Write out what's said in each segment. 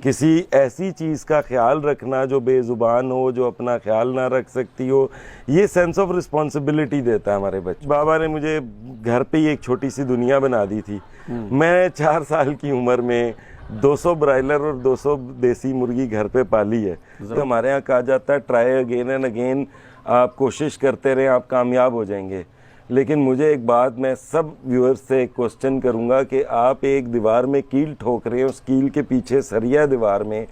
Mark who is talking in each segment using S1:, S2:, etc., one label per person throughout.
S1: किसी ऐसी चीज़ का ख्याल रखना जो बेज़ुबान हो, जो अपना ख्याल ना रख सकती हो, ये सेंस ऑफ रिस्पॉन्सिबिलिटी देता है हमारे बच्चे। बाबा ने मुझे घर पे ही एक छोटी सी दुनिया बना दी थी। मैं 4 साल की उम्र में 200 ब्रायलर और 200 देसी मुर्गी घर पे पाली है। तो हमारे यहाँ कहा जाता है ट्राई अगेन एंड अगेन, आप कोशिश करते रहें, आप कामयाब हो जाएंगे। लेकिन मुझे एक बात, मैं सब व्यूअर्स से एक क्वेश्चन करूंगा कि आप एक दीवार में कील ठोक रहे हैं, उस कील के पीछे सरिया दीवार में,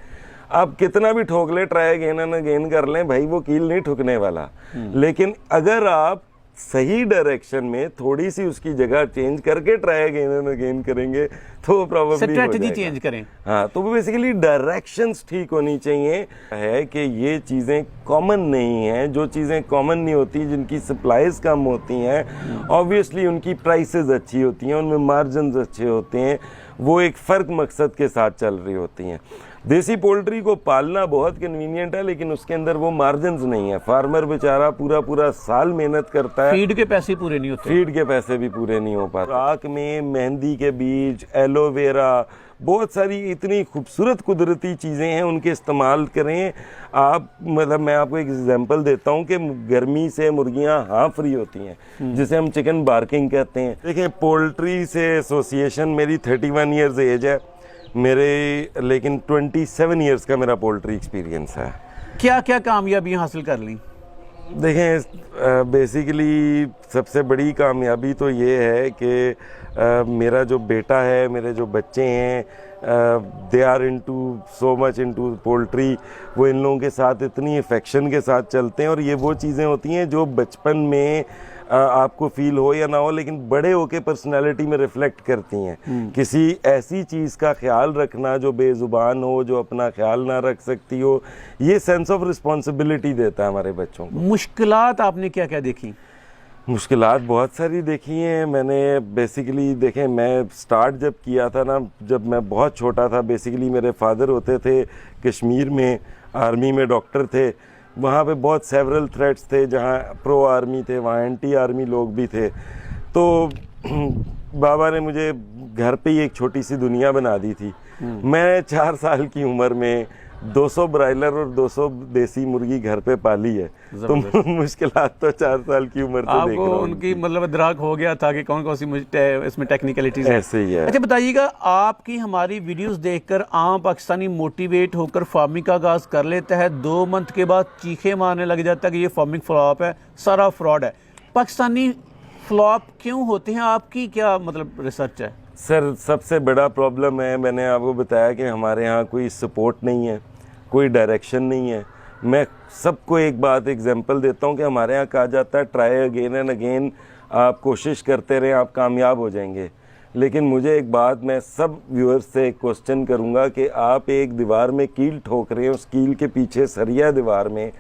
S1: आप कितना भी ठोक ले, ट्राई अगेन एंड अगेन कर लें, भाई वो कील नहीं ठुकने वाला। लेकिन अगर आप सही डायरेक्शन में थोड़ी सी उसकी जगह चेंज करके ट्राई अगेन एंड अगेन करेंगे तो प्रॉब्लम
S2: स्ट्रेटजी चेंज करें।
S1: हाँ, तो बेसिकली डायरेक्शंस ठीक होनी चाहिए। है कि ये चीज़ें कॉमन नहीं हैं, जो चीज़ें कॉमन नहीं होती, जिनकी सप्लाईज कम होती हैं, ऑब्वियसली उनकी प्राइसेस अच्छी होती हैं, उनमें मार्जिन अच्छे होते हैं, वो एक फ़र्क मकसद के साथ चल रही होती हैं। देसी पोल्ट्री को पालना बहुत कन्वीनियंट है, लेकिन उसके अंदर वो मार्जिन्स नहीं है। फार्मर बेचारा पूरा साल मेहनत करता है,
S2: फीड के पैसे पूरे नहीं होते,
S1: फीड के पैसे भी पूरे नहीं हो पाते। राख में मेहंदी के बीज, एलोवेरा, बहुत सारी इतनी खूबसूरत कुदरती चीज़ें हैं, उनके इस्तेमाल करें आप। मतलब मैं आपको एक एग्जांपल देता हूं कि गर्मी से मुर्गियां हाँफ रही होती हैं, जिसे हम चिकन बार्किंग कहते हैं। देखिए, पोल्ट्री से एसोसिएशन मेरी 31 ईयर्स एज है मेरे, लेकिन 27 ईयर्स का मेरा पोल्ट्री एक्सपीरियंस है।
S2: क्या क्या कामयाबियां हासिल कर ली?
S1: देखें, बेसिकली सबसे बड़ी कामयाबी तो ये है कि मेरा जो बेटा है, मेरे जो बच्चे हैं, they are into so much into poultry. वो इन लोगों के साथ इतनी अफेक्शन के साथ चलते हैं, और ये वो चीज़ें होती हैं जो बचपन में आपको फील हो या ना हो, लेकिन बड़े होके पर्सनालिटी में रिफ्लेक्ट करती हैं। किसी ऐसी चीज़ का ख्याल रखना जो बेज़ुबान हो, जो अपना ख्याल ना रख सकती हो, ये सेंस ऑफ रिस्पॉन्सिबिलिटी देता है हमारे बच्चों को।
S2: मुश्किलात आपने क्या क्या देखी?
S1: मुश्किलात बहुत सारी देखी हैं मैंने। बेसिकली देखें, मैं स्टार्ट जब किया था ना, जब मैं बहुत छोटा था, बेसिकली मेरे फादर होते थे कश्मीर में, आर्मी में डॉक्टर थे। वहाँ पे बहुत सेवरल थ्रेड्स थे, जहाँ प्रो आर्मी थे, वहाँ एंटी आर्मी लोग भी थे। तो बाबा ने मुझे घर पे ही एक छोटी सी दुनिया बना दी थी। मैं 4 साल की उम्र में 200 ब्रायलर और 200 देसी मुर्गी घर पे पाली है। तो मुश्किलात तो 4 साल की उम्र से देख रहा हूं।
S2: उनकी मतलब इदराक हो गया था कि कौन कौन सी इसमें टेक्निकलिटीज
S1: ऐसे ही है।
S2: अच्छा बताइएगा, आपकी हमारी वीडियोस देखकर आम पाकिस्तानी मोटिवेट होकर फार्मिंग का आगाज कर लेता है, 2 मंथ के बाद चीखे मारने लग जाता है कि ये फार्मिंग फ्लॉप है, सारा फ्रॉड है। पाकिस्तानी फ्लॉप क्यों होते हैं? आपकी क्या मतलब रिसर्च है?
S1: सर, सबसे बड़ा प्रॉब्लम है, मैंने आपको बताया कि हमारे यहाँ कोई सपोर्ट नहीं है, कोई डायरेक्शन नहीं है। मैं सबको एक बात एग्जांपल देता हूँ कि हमारे यहाँ कहा जाता है ट्राई अगेन एंड अगेन, आप कोशिश करते रहें, आप कामयाब हो जाएंगे। लेकिन मुझे एक बात, मैं सब व्यूअर्स से एक क्वेश्चन करूँगा कि आप एक दीवार में कील ठोक रहे हैं, उस कील के पीछे सरिया दीवार में,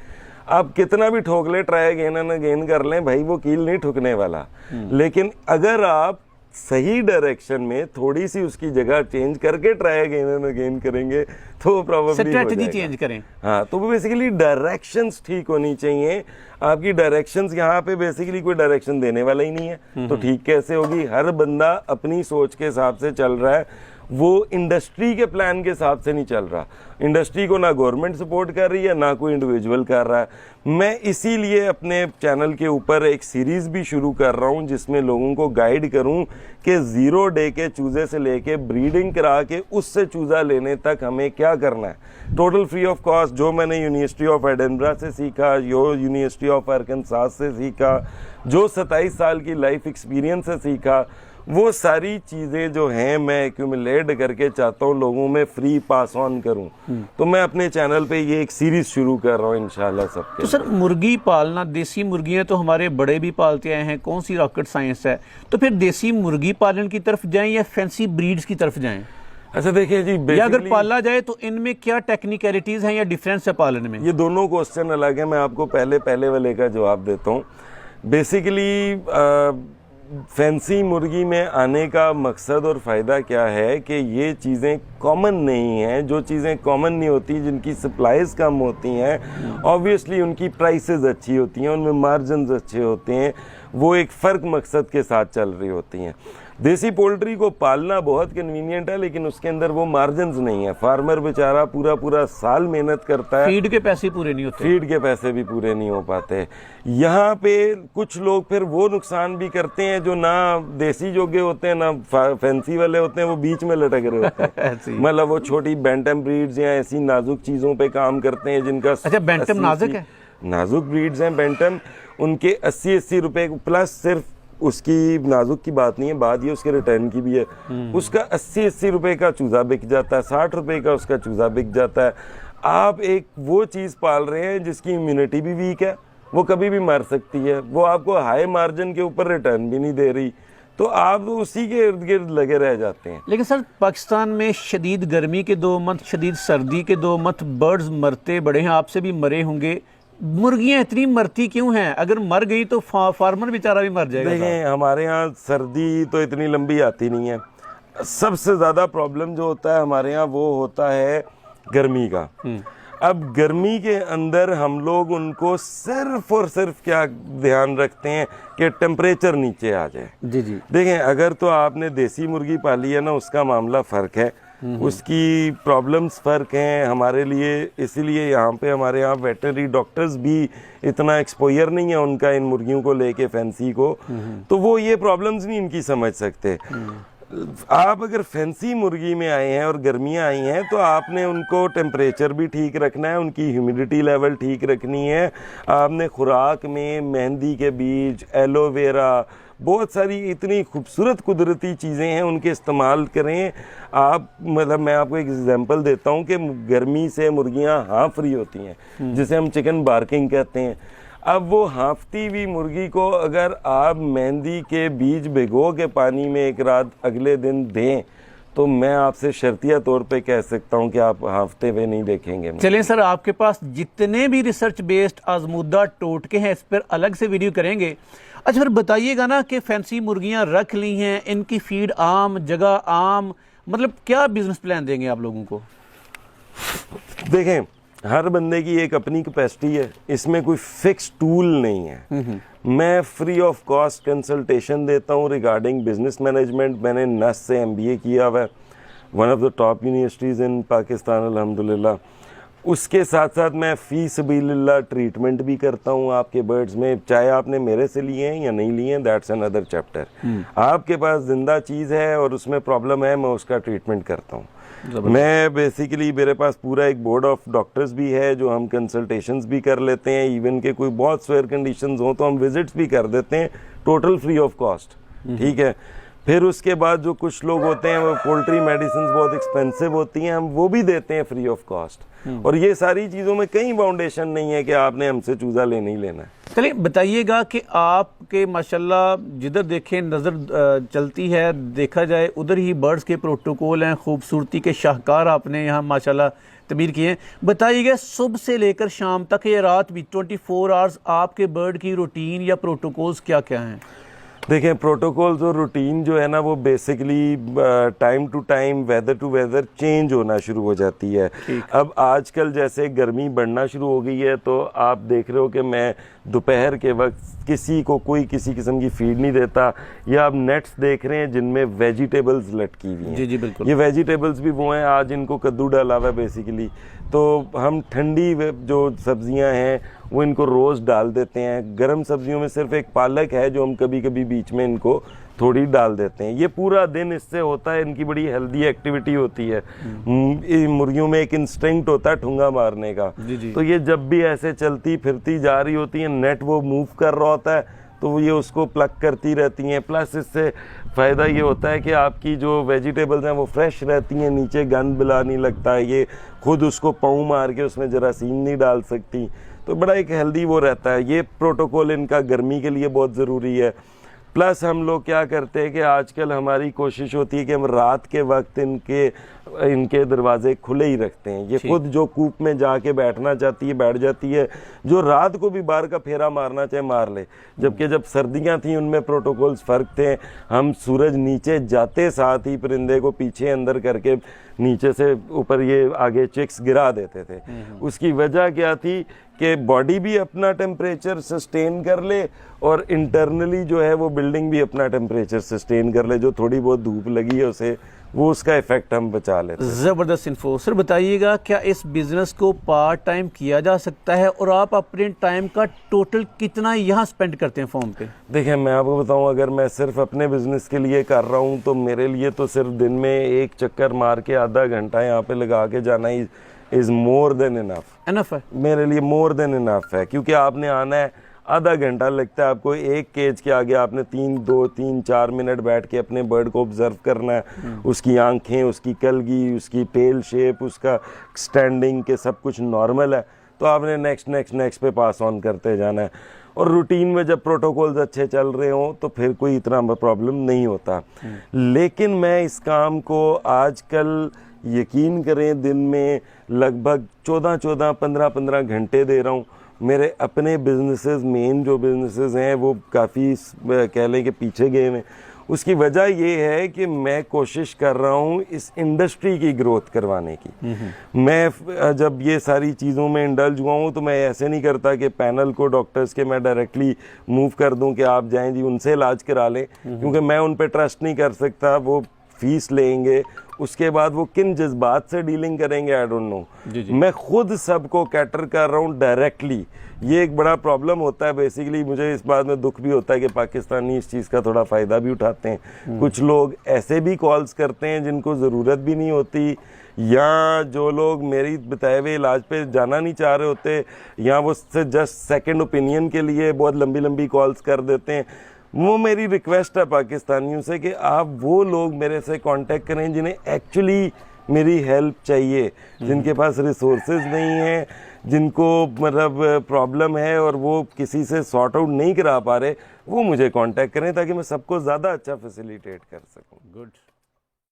S1: आप कितना भी ठोक ले, ट्राई अगेन एंड अगेन कर लें, भाई वो कील नहीं ठुकने वाला। लेकिन अगर आप सही डायरेक्शन में थोड़ी सी उसकी जगह चेंज करके ट्राई अगेन एंड अगेन करेंगे तो प्रॉब्लम
S2: स्ट्रेटजी चेंज करें।
S1: हाँ, तो बेसिकली डायरेक्शंस ठीक होनी चाहिए। आपकी डायरेक्शंस, यहाँ पे बेसिकली कोई डायरेक्शन देने वाला ही नहीं है, तो ठीक कैसे होगी? हर बंदा अपनी सोच के हिसाब से चल रहा है, वो इंडस्ट्री के प्लान के हिसाब से नहीं चल रहा। इंडस्ट्री को ना गवर्नमेंट सपोर्ट कर रही है, ना कोई इंडिविजुअल कर रहा है। मैं इसीलिए अपने चैनल के ऊपर एक सीरीज़ भी शुरू कर रहा हूं, जिसमें लोगों को गाइड करूं कि 0 डे के चूज़े से लेके ब्रीडिंग करा के उससे चूज़ा लेने तक हमें क्या करना है, टोटल फ्री ऑफ कॉस्ट। जो मैंने यूनिवर्सिटी ऑफ एडिनबरा से सीखा, जो यूनिवर्सिटी ऑफ आर्कनसास से सीखा, जो 27 साल की लाइफ एक्सपीरियंस से सीखा, वो सारी चीज़ें जो हैं मैं एक्यूमुलेट करके चाहता हूँ लोगों में फ्री पास ऑन करूँ। तो मैं अपने चैनल पे ये एक सीरीज़ शुरू कर रहा हूँ इंशाल्लाह सबके।
S2: तो सर, मुर्गी पालना, देसी मुर्गियाँ तो हमारे बड़े भी पालते आए हैं, कौन सी रॉकेट साइंस है? तो फिर देसी मुर्गी पालन की तरफ जाएं या फैंसी ब्रीड्स की तरफ जाएं?
S1: अच्छा देखिए जी,
S2: या अगर पाला जाए तो इनमें क्या टेक्निकलिटीज़ हैं या डिफरेंस है पालन में?
S1: ये दोनों क्वेश्चन अलग है। मैं आपको पहले वाले का जवाब देता हूँ। बेसिकली फैंसी मुर्गी में आने का मकसद और फ़ायदा क्या है कि ये चीज़ें कॉमन नहीं हैं। जो चीज़ें कॉमन नहीं होती, जिनकी सप्लाईज कम होती हैं, ऑब्वियसली उनकी प्राइसेस अच्छी होती हैं, उनमें मार्जिन अच्छे होते हैं, वो एक फ़र्क मकसद के साथ चल रही होती हैं। देसी पोल्ट्री को पालना बहुत कन्वीनियंट है, लेकिन उसके अंदर वो मार्जिन्स नहीं है। फार्मर बेचारा पूरा पूरा साल मेहनत करता है,
S2: फीड के पैसे पूरे नहीं होते,
S1: फीड के पैसे भी पूरे नहीं हो पाते। यहाँ पे कुछ लोग फिर वो नुकसान भी करते हैं जो ना देसी जोगे होते हैं ना फैंसी वाले होते हैं, वो बीच में लटक रहे होते हैं। मतलब वो छोटी बैंटम ब्रीड्स या ऐसी नाजुक चीजों पे काम करते हैं जिनका
S2: अच्छा बैंटम नाजुक है,
S1: नाजुक ब्रीड्स हैं बैंटम, उनके 80-80 रुपए प्लस। सिर्फ उसकी नाजुक की बात नहीं है, बात ये उसके रिटर्न की भी है। उसका 80-80 रुपए का चूजा बिक जाता है, 60 रुपए का उसका चूजा बिक जाता है। आप एक वो चीज पाल रहे हैं जिसकी इम्यूनिटी भी वीक है, वो कभी भी मर सकती है, वो आपको हाई मार्जिन के ऊपर रिटर्न भी नहीं दे रही, तो आप उसी के इर्द गिर्द लगे रह जाते हैं।
S2: लेकिन सर पाकिस्तान में शदीद गर्मी के 2 मंथ, शदीद सर्दी के 2 मंथ, बर्ड्स मरते बड़े हैं, आपसे भी मरे होंगे। मुर्गियां इतनी मरती क्यों हैं? अगर मर गई तो फार्मर बेचारा भी मर जाएगा।
S1: देखें हमारे यहाँ सर्दी तो इतनी लंबी आती नहीं है। सबसे ज्यादा प्रॉब्लम जो होता है हमारे यहाँ वो होता है गर्मी का। अब गर्मी के अंदर हम लोग उनको सिर्फ और सिर्फ क्या ध्यान रखते हैं कि टेम्परेचर नीचे आ जाए।
S2: जी जी।
S1: देखें अगर तो आपने देसी मुर्गी पाली है ना, उसका मामला फर्क है, उसकी प्रॉब्लम्स फर्क हैं हमारे लिए। इसीलिए यहाँ पे हमारे यहाँ वेटनरी डॉक्टर्स भी इतना एक्सपोजर नहीं है उनका इन मुर्गियों को लेके फैंसी को, तो वो ये प्रॉब्लम्स नहीं इनकी समझ सकते। आप अगर फैंसी मुर्गी में आए हैं और गर्मियाँ आई हैं तो आपने उनको टेम्परेचर भी ठीक रखना है, उनकी ह्यूमिडिटी लेवल ठीक रखनी है। आपने खुराक में मेहंदी के बीज, एलोवेरा, बहुत सारी इतनी खूबसूरत कुदरती चीज़ें हैं, उनके इस्तेमाल करें आप। मतलब मैं आपको एक एग्जांपल देता हूं कि गर्मी से मुर्गियां हाँफ रही होती हैं, जिसे हम चिकन बार्किंग कहते हैं। अब वो हाँफती हुई मुर्गी को अगर आप मेहंदी के बीज भिगो के पानी में एक रात अगले दिन दें तो मैं आपसे शर्तिया तौर पे कह सकता हूं कि आप हाँफते हुए नहीं देखेंगे।
S2: चलें सर, आपके पास जितने भी रिसर्च बेस्ड आजमूदा टोटके हैं इस पर अलग से वीडियो करेंगे। अच्छा फिर बताइएगा ना कि फैंसी मुर्गियां रख ली हैं, इनकी फीड आम, जगह आम, मतलब क्या बिजनेस प्लान देंगे आप लोगों को?
S1: देखें हर बंदे की एक अपनी कैपेसिटी है, इसमें कोई फिक्स टूल नहीं है। मैं फ्री ऑफ कॉस्ट कंसल्टेशन देता हूँ रिगार्डिंग बिजनेस मैनेजमेंट। मैंने नस से MBA किया हुआ है, one of the top universities इन पाकिस्तान अल्हम्दुलिल्लाह। उसके साथ साथ मैं फी सबीलिल्लाह ट्रीटमेंट भी करता हूँ आपके बर्ड्स में, चाहे आपने मेरे से लिए हैं या नहीं लिए हैं, दैट्स अनदर चैप्टर। आपके पास जिंदा चीज़ है और उसमें प्रॉब्लम है, मैं उसका ट्रीटमेंट करता हूँ। मैं बेसिकली मेरे पास पूरा एक बोर्ड ऑफ डॉक्टर्स भी है जो हम कंसल्टेशंस भी कर लेते हैं। इवन के कोई बहुत स्वेयर कंडीशंस हो तो हम विजिट्स भी कर देते हैं, टोटल फ्री ऑफ कॉस्ट। ठीक है। फिर उसके बाद जो कुछ लोग होते हैं वो पोल्ट्री मेडिसिन बहुत एक्सपेंसिव होती हैं, हम वो भी देते हैं फ्री ऑफ कॉस्ट। और ये सारी चीज़ों में कहीं बाउंडेशन नहीं है कि आपने हमसे चूजा लेना ही लेना है।
S2: चलिए बताइएगा कि आपके माशाल्लाह जिधर देखें नज़र चलती है, देखा जाए उधर ही बर्ड्स के प्रोटोकॉल हैं, खूबसूरती के शाहकार आपने यहाँ माशाल्लाह तमीर किए हैं। बताइएगा सुबह से लेकर शाम तक या रात भी 24 आवर्स आपके बर्ड की रूटीन या प्रोटोकॉल्स क्या क्या हैं?
S1: देखें प्रोटोकॉल्स और रूटीन जो है ना वो basically time to time, weather to weather change होना शुरू हो जाती है। अब आजकल जैसे गर्मी बढ़ना शुरू हो गई है तो आप देख रहे हो कि मैं दोपहर के वक्त किसी को कोई किसी किस्म की फीड नहीं देता। या आप नेट्स देख रहे हैं जिनमें वेजिटेबल्स लटकी हुई हैं।
S2: जी जी बिल्कुल।
S1: ये वेजिटेबल्स भी वो हैं, आज इनको कद्दू डाला हुआ है बेसिकली, तो हम ठंडी जो सब्जियां हैं वो इनको रोज़ डाल देते हैं। गर्म सब्जियों में सिर्फ एक पालक है जो हम कभी कभी बीच में इनको थोड़ी डाल देते हैं। ये पूरा दिन इससे होता है, इनकी बड़ी हेल्दी एक्टिविटी होती है। मुर्गियों में एक इंस्टिंक्ट होता है ठुंगा मारने का।
S2: जी।
S1: तो ये जब भी ऐसे चलती फिरती जा रही होती है, नेट वो मूव कर रहा होता है तो ये उसको प्लग करती रहती हैं। प्लस इससे फ़ायदा ये होता है कि आपकी जो वेजिटेबल्स हैं वो फ्रेश रहती हैं, नीचे गंद बिला नहीं लगता है, ये खुद उसको पाँव मार के उसमें जरासीम नहीं डाल सकती, तो बड़ा एक हेल्दी वो रहता है। ये प्रोटोकॉल इनका गर्मी के लिए बहुत ज़रूरी है। प्लस हम लोग क्या करते हैं कि आजकल हमारी कोशिश होती है कि हम रात के वक्त इनके इनके दरवाजे खुले ही रखते हैं। ये खुद जो कूप में जाके बैठना चाहती है बैठ जाती है, जो रात को भी बाहर का फेरा मारना चाहे मार ले। जबकि जब सर्दियां थी उनमें प्रोटोकॉल्स फर्क थे। हम सूरज नीचे जाते साथ ही परिंदे को पीछे अंदर करके नीचे से ऊपर ये आगे चिक्स गिरा देते थे। उसकी वजह क्या थी कि बॉडी भी अपना टेम्परेचर सस्टेन कर ले और इंटरनली जो है वो बिल्डिंग भी अपना टेम्परेचर सस्टेन कर ले। जो थोड़ी बहुत धूप लगी है उसे वो उसका इफेक्ट हम बचा लेते हैं।
S2: ज़बरदस्त इन्फो। सर बताइएगा, क्या इस बिजनेस को पार्ट टाइम किया जा सकता है और आप अपने टाइम का टोटल कितना यहाँ स्पेंड करते हैं फॉर्म पे?
S1: देखिए मैं आपको बताऊं, अगर मैं सिर्फ अपने बिजनेस के लिए कर रहा हूं तो मेरे लिए तो सिर्फ दिन में एक चक्कर मार के आधा घंटा यहाँ पे लगा के जाना he is more than enough
S2: है।
S1: मेरे लिए मोर देन इनफ है। क्योंकि आपने आना है, आधा घंटा लगता है आपको एक केज के आगे, आपने 2-3-4 मिनट बैठ के अपने बर्ड को ऑब्जर्व करना है। उसकी आंखें, उसकी कलगी, उसकी टेल शेप, उसका स्टैंडिंग के सब कुछ नॉर्मल है तो आपने नेक्स्ट पे पास ऑन करते जाना है। और रूटीन में जब प्रोटोकॉल्स अच्छे चल रहे हों तो फिर कोई इतना प्रॉब्लम नहीं होता। लेकिन मैं इस काम को आजकल यकीन करें दिन में लगभग 14-14, 15-15 घंटे दे रहा हूँ। मेरे अपने बिजनेसेस, मेन जो बिजनेसेस हैं वो काफ़ी कह लें कि पीछे गए हैं। उसकी वजह ये है कि मैं कोशिश कर रहा हूँ इस इंडस्ट्री की ग्रोथ करवाने की। मैं जब ये सारी चीज़ों में इंडल्ज हुआ हूँ तो मैं ऐसे नहीं करता कि पैनल को डॉक्टर्स के मैं डायरेक्टली मूव कर दूं कि आप जाएं जी उनसे इलाज करा लें, क्योंकि मैं उन पे ट्रस्ट नहीं कर सकता। वो फीस लेंगे, उसके बाद वो किन जज्बात से डीलिंग करेंगे आई डोंट नो। मैं खुद सबको कैटर कर रहा हूँ डायरेक्टली। ये एक बड़ा प्रॉब्लम होता है बेसिकली। मुझे इस बात में दुख भी होता है कि पाकिस्तानी इस चीज़ का थोड़ा फ़ायदा भी उठाते हैं। कुछ लोग ऐसे भी कॉल्स करते हैं जिनको ज़रूरत भी नहीं होती, या जो लोग मेरी बताए हुए इलाज पे जाना नहीं चाह रहे होते, या वो जस्ट सेकेंड ओपिनियन के लिए बहुत लंबी लंबी कॉल्स कर देते हैं। वो मेरी रिक्वेस्ट है पाकिस्तानियों से कि आप वो लोग मेरे से कांटेक्ट करें जिन्हें एक्चुअली मेरी हेल्प चाहिए, जिनके पास रिसोर्सेज नहीं है, जिनको मतलब प्रॉब्लम है और वो किसी से सॉर्ट आउट नहीं करा पा रहे, वो मुझे कांटेक्ट करें ताकि मैं सबको ज़्यादा अच्छा फैसिलिटेट कर सकूं।
S2: गुड।